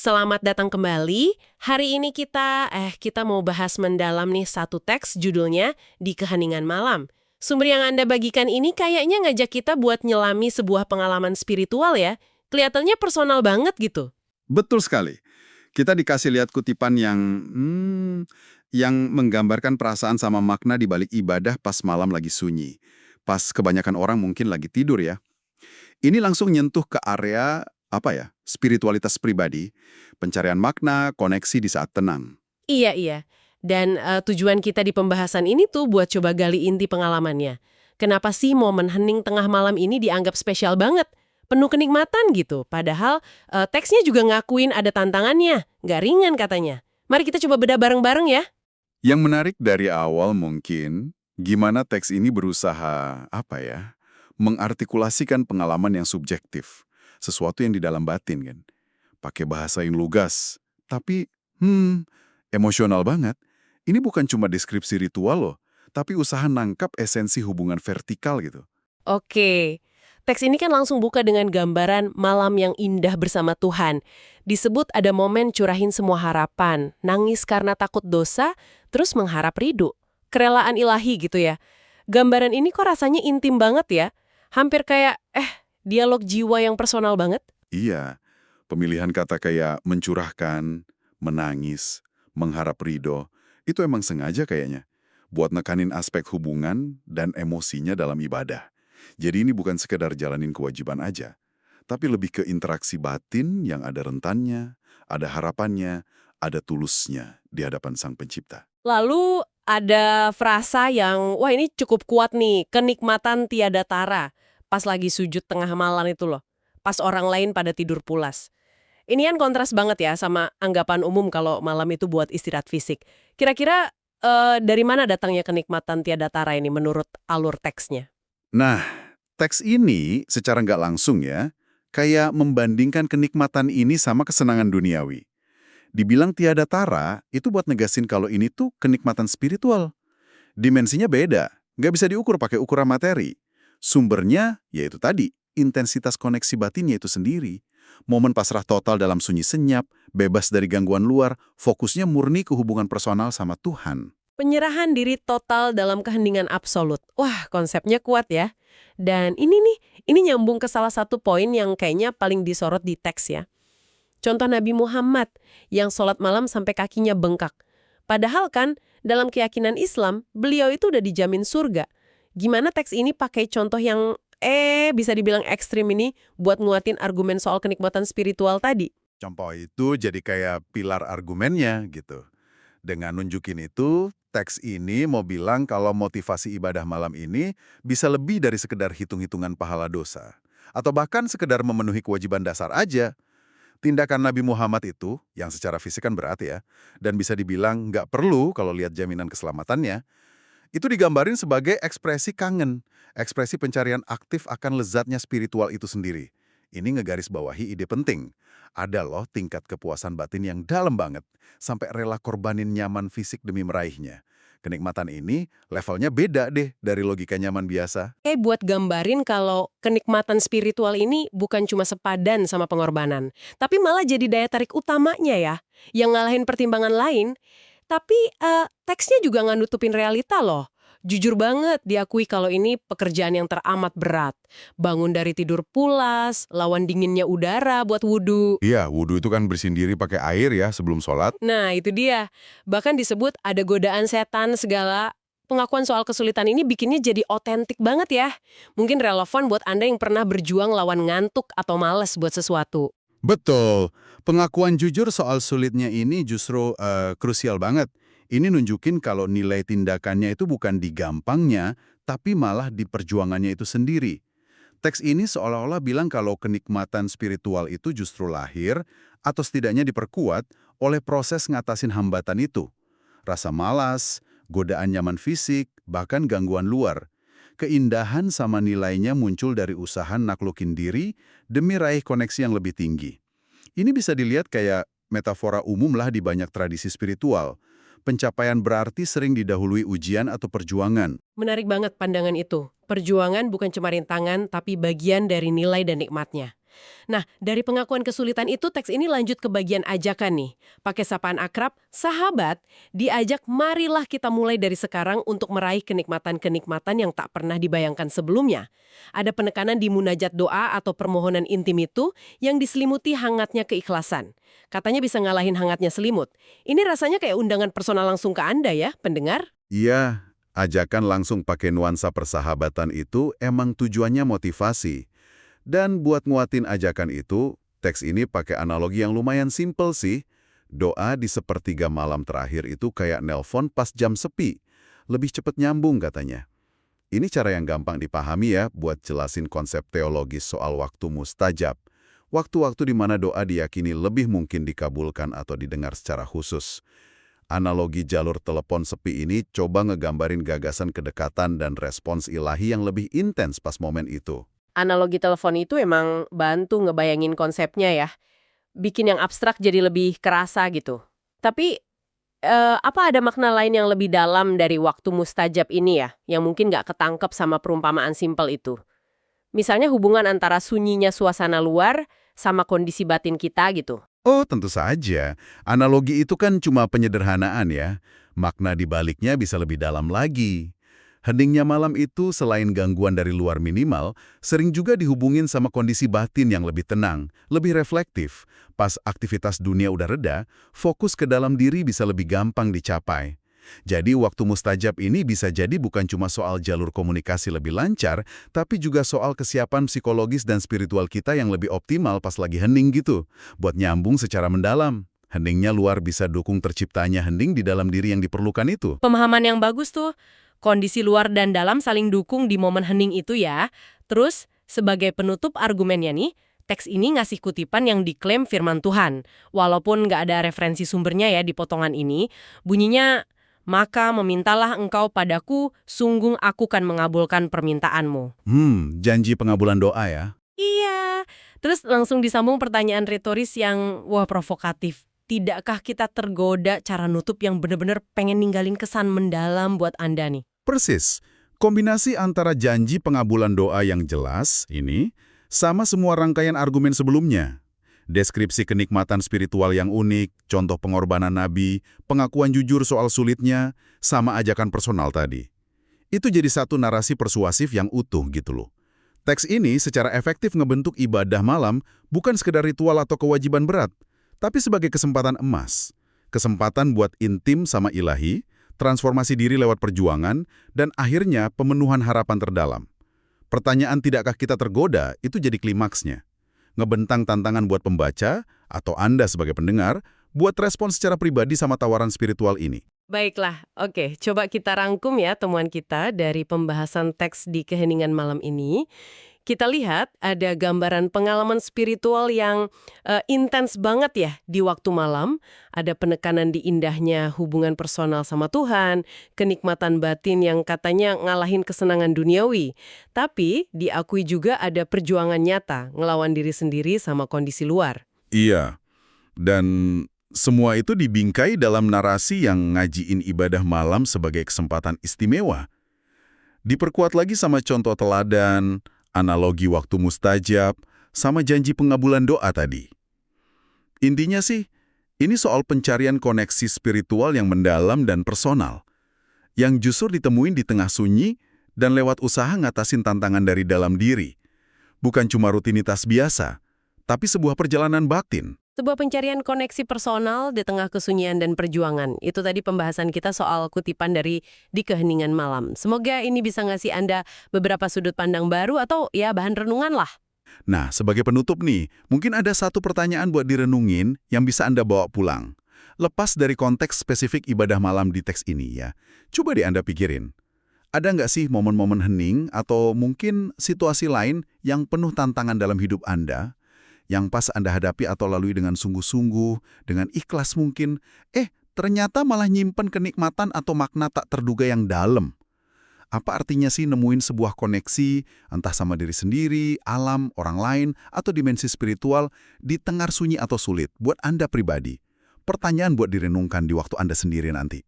Selamat datang kembali. Hari ini kita mau bahas mendalam nih satu teks judulnya Di Keheningan Malam. Sumber yang Anda bagikan ini kayaknya ngajak kita buat nyelami sebuah pengalaman spiritual ya. Kelihatannya personal banget gitu. Betul sekali. Kita dikasih lihat kutipan yang menggambarkan perasaan sama makna di balik ibadah pas malam lagi sunyi. Pas kebanyakan orang mungkin lagi tidur ya. Ini langsung nyentuh ke area, spiritualitas pribadi, pencarian makna, koneksi di saat tenang. Iya. Dan tujuan kita di pembahasan ini tuh buat coba gali inti pengalamannya. Kenapa sih momen hening tengah malam ini dianggap spesial banget? Penuh kenikmatan gitu. Padahal teksnya juga ngakuin ada tantangannya. Nggak ringan katanya. Mari kita coba bedah bareng-bareng ya. Yang menarik dari awal mungkin, gimana teks ini berusaha, mengartikulasikan pengalaman yang subjektif. Sesuatu yang di dalam batin kan. Pakai bahasa yang lugas. Tapi, emosional banget. Ini bukan cuma deskripsi ritual loh, tapi usaha nangkap esensi hubungan vertikal gitu. Oke, teks ini kan langsung buka dengan gambaran malam yang indah bersama Tuhan. Disebut ada momen curahin semua harapan, nangis karena takut dosa, terus mengharap ridho. Kerelaan ilahi gitu ya. Gambaran ini kok rasanya intim banget ya? Hampir kayak, dialog jiwa yang personal banget. Iya, pemilihan kata kayak mencurahkan, menangis, mengharap ridho, itu emang sengaja kayaknya. Buat nekanin aspek hubungan dan emosinya dalam ibadah. Jadi ini bukan sekedar jalanin kewajiban aja, tapi lebih ke interaksi batin yang ada rentannya, ada harapannya, ada tulusnya di hadapan Sang Pencipta. Lalu ada frasa yang, wah ini cukup kuat nih, kenikmatan tiada tara. Pas lagi sujud tengah malam itu loh. Pas orang lain pada tidur pulas. Ini kan kontras banget ya sama anggapan umum kalau malam itu buat istirahat fisik. Kira-kira dari mana datangnya kenikmatan tiada tara ini menurut alur teksnya? Nah, teks ini secara nggak langsung ya, kayak membandingkan kenikmatan ini sama kesenangan duniawi. Dibilang tiada tara, itu buat negasin kalau ini tuh kenikmatan spiritual. Dimensinya beda, nggak bisa diukur pakai ukuran materi. Sumbernya, yaitu tadi, intensitas koneksi batinnya itu sendiri. Momen pasrah total dalam sunyi senyap, bebas dari gangguan luar, fokusnya murni ke hubungan personal sama Tuhan. Penyerahan diri total dalam keheningan absolut. Wah, konsepnya kuat ya. Dan ini nyambung ke salah satu poin yang kayaknya paling disorot di teks ya. Contoh Nabi Muhammad yang sholat malam sampai kakinya bengkak. Padahal kan, dalam keyakinan Islam, beliau itu udah dijamin surga. Gimana teks ini pakai contoh yang, bisa dibilang ekstrim ini buat nguatin argumen soal kenikmatan spiritual tadi? Contoh itu jadi kayak pilar argumennya gitu. Dengan nunjukin itu, teks ini mau bilang kalau motivasi ibadah malam ini bisa lebih dari sekedar hitung-hitungan pahala dosa. Atau bahkan sekedar memenuhi kewajiban dasar aja. Tindakan Nabi Muhammad itu, yang secara fisik kan berat ya, dan bisa dibilang nggak perlu kalau lihat jaminan keselamatannya, itu digambarin sebagai ekspresi kangen, ekspresi pencarian aktif akan lezatnya spiritual itu sendiri. Ini ngegarisbawahi ide penting. Ada loh tingkat kepuasan batin yang dalam banget, sampai rela korbanin nyaman fisik demi meraihnya. Kenikmatan ini levelnya beda deh dari logika nyaman biasa. Buat gambarin kalau kenikmatan spiritual ini bukan cuma sepadan sama pengorbanan, tapi malah jadi daya tarik utamanya ya, yang ngalahin pertimbangan lain. Tapi teksnya juga nggak nutupin realita loh. Jujur banget diakui kalau ini pekerjaan yang teramat berat. Bangun dari tidur pulas, lawan dinginnya udara buat wudhu. Iya, wudhu itu kan bersihin diri pakai air ya sebelum sholat. Nah, itu dia. Bahkan disebut ada godaan setan segala. Pengakuan soal kesulitan ini bikinnya jadi otentik banget ya. Mungkin relevan buat Anda yang pernah berjuang lawan ngantuk atau males buat sesuatu. Betul. Pengakuan jujur soal sulitnya ini justru krusial banget. Ini nunjukin kalau nilai tindakannya itu bukan di gampangnya, tapi malah di perjuangannya itu sendiri. Teks ini seolah-olah bilang kalau kenikmatan spiritual itu justru lahir atau setidaknya diperkuat oleh proses ngatasin hambatan itu. Rasa malas, godaan nyaman fisik, bahkan gangguan luar. Keindahan sama nilainya muncul dari usaha naklukin diri demi raih koneksi yang lebih tinggi. Ini bisa dilihat kayak metafora umum lah di banyak tradisi spiritual. Pencapaian berarti sering didahului ujian atau perjuangan. Menarik banget pandangan itu. Perjuangan bukan cuma rintangan, tapi bagian dari nilai dan nikmatnya. Nah, dari pengakuan kesulitan itu teks ini lanjut ke bagian ajakan nih. Pakai sapaan akrab, sahabat, diajak marilah kita mulai dari sekarang untuk meraih kenikmatan-kenikmatan yang tak pernah dibayangkan sebelumnya. Ada penekanan di munajat doa atau permohonan intim itu yang diselimuti hangatnya keikhlasan. Katanya bisa ngalahin hangatnya selimut. Ini rasanya kayak undangan personal langsung ke Anda ya, pendengar? Iya, ajakan langsung pakai nuansa persahabatan itu emang tujuannya motivasi. Dan buat nguatin ajakan itu, teks ini pakai analogi yang lumayan simpel sih. Doa di sepertiga malam terakhir itu kayak nelpon pas jam sepi. Lebih cepat nyambung katanya. Ini cara yang gampang dipahami ya buat jelasin konsep teologis soal waktu mustajab. Waktu-waktu di mana doa diyakini lebih mungkin dikabulkan atau didengar secara khusus. Analogi jalur telepon sepi ini coba ngegambarin gagasan kedekatan dan respons ilahi yang lebih intens pas momen itu. Analogi telepon itu emang bantu ngebayangin konsepnya ya. Bikin yang abstrak jadi lebih kerasa gitu. Tapi, apa ada makna lain yang lebih dalam dari waktu mustajab ini ya? Yang mungkin nggak ketangkep sama perumpamaan simpel itu. Misalnya hubungan antara sunyinya suasana luar sama kondisi batin kita gitu. Oh, tentu saja. Analogi itu kan cuma penyederhanaan ya. Makna di baliknya bisa lebih dalam lagi. Heningnya malam itu selain gangguan dari luar minimal, sering juga dihubungin sama kondisi batin yang lebih tenang, lebih reflektif. Pas aktivitas dunia udah reda, fokus ke dalam diri bisa lebih gampang dicapai. Jadi waktu mustajab ini bisa jadi bukan cuma soal jalur komunikasi lebih lancar, tapi juga soal kesiapan psikologis dan spiritual kita yang lebih optimal pas lagi hening gitu, buat nyambung secara mendalam. Heningnya luar bisa dukung terciptanya hening di dalam diri yang diperlukan itu. Pemahaman yang bagus tuh. Kondisi luar dan dalam saling dukung di momen hening itu ya. Terus, sebagai penutup argumennya nih, teks ini ngasih kutipan yang diklaim firman Tuhan. Walaupun nggak ada referensi sumbernya ya di potongan ini, bunyinya, maka memintalah engkau padaku, sungguh aku kan mengabulkan permintaanmu. Janji pengabulan doa ya. Iya. Terus langsung disambung pertanyaan retoris yang, wah provokatif. Tidakkah kita tergoda cara nutup yang benar-benar pengen ninggalin kesan mendalam buat Anda nih? Persis. Kombinasi antara janji pengabulan doa yang jelas ini sama semua rangkaian argumen sebelumnya. Deskripsi kenikmatan spiritual yang unik, contoh pengorbanan Nabi, pengakuan jujur soal sulitnya, sama ajakan personal tadi. Itu jadi satu narasi persuasif yang utuh gitu loh. Teks ini secara efektif ngebentuk ibadah malam bukan sekedar ritual atau kewajiban berat, tapi sebagai kesempatan emas. Kesempatan buat intim sama ilahi, transformasi diri lewat perjuangan, dan akhirnya pemenuhan harapan terdalam. Pertanyaan tidakkah kita tergoda itu jadi klimaksnya. Ngebentang tantangan buat pembaca, atau Anda sebagai pendengar, buat respon secara pribadi sama tawaran spiritual ini. Baiklah, oke. Coba kita rangkum ya temuan kita dari pembahasan teks di keheningan malam ini. Kita lihat ada gambaran pengalaman spiritual yang intens banget ya di waktu malam. Ada penekanan di indahnya hubungan personal sama Tuhan, kenikmatan batin yang katanya ngalahin kesenangan duniawi. Tapi diakui juga ada perjuangan nyata ngelawan diri sendiri sama kondisi luar. Iya, dan semua itu dibingkai dalam narasi yang ngajiin ibadah malam sebagai kesempatan istimewa. Diperkuat lagi sama contoh teladan, analogi waktu mustajab, sama janji pengabulan doa tadi. Intinya sih, ini soal pencarian koneksi spiritual yang mendalam dan personal, yang justru ditemuin di tengah sunyi dan lewat usaha ngatasin tantangan dari dalam diri. Bukan cuma rutinitas biasa, tapi sebuah perjalanan batin. Sebuah pencarian koneksi personal di tengah kesunyian dan perjuangan. Itu tadi pembahasan kita soal kutipan dari Di Keheningan Malam. Semoga ini bisa ngasih Anda beberapa sudut pandang baru atau ya bahan renungan lah. Nah, sebagai penutup nih, mungkin ada satu pertanyaan buat direnungin yang bisa Anda bawa pulang. Lepas dari konteks spesifik ibadah malam di teks ini ya, coba deh Anda pikirin. Ada nggak sih momen-momen hening atau mungkin situasi lain yang penuh tantangan dalam hidup Anda, yang pas Anda hadapi atau lalui dengan sungguh-sungguh, dengan ikhlas mungkin, ternyata malah nyimpen kenikmatan atau makna tak terduga yang dalam. Apa artinya sih nemuin sebuah koneksi, entah sama diri sendiri, alam, orang lain, atau dimensi spiritual, di tengah sunyi atau sulit, buat Anda pribadi? Pertanyaan buat direnungkan di waktu Anda sendiri nanti.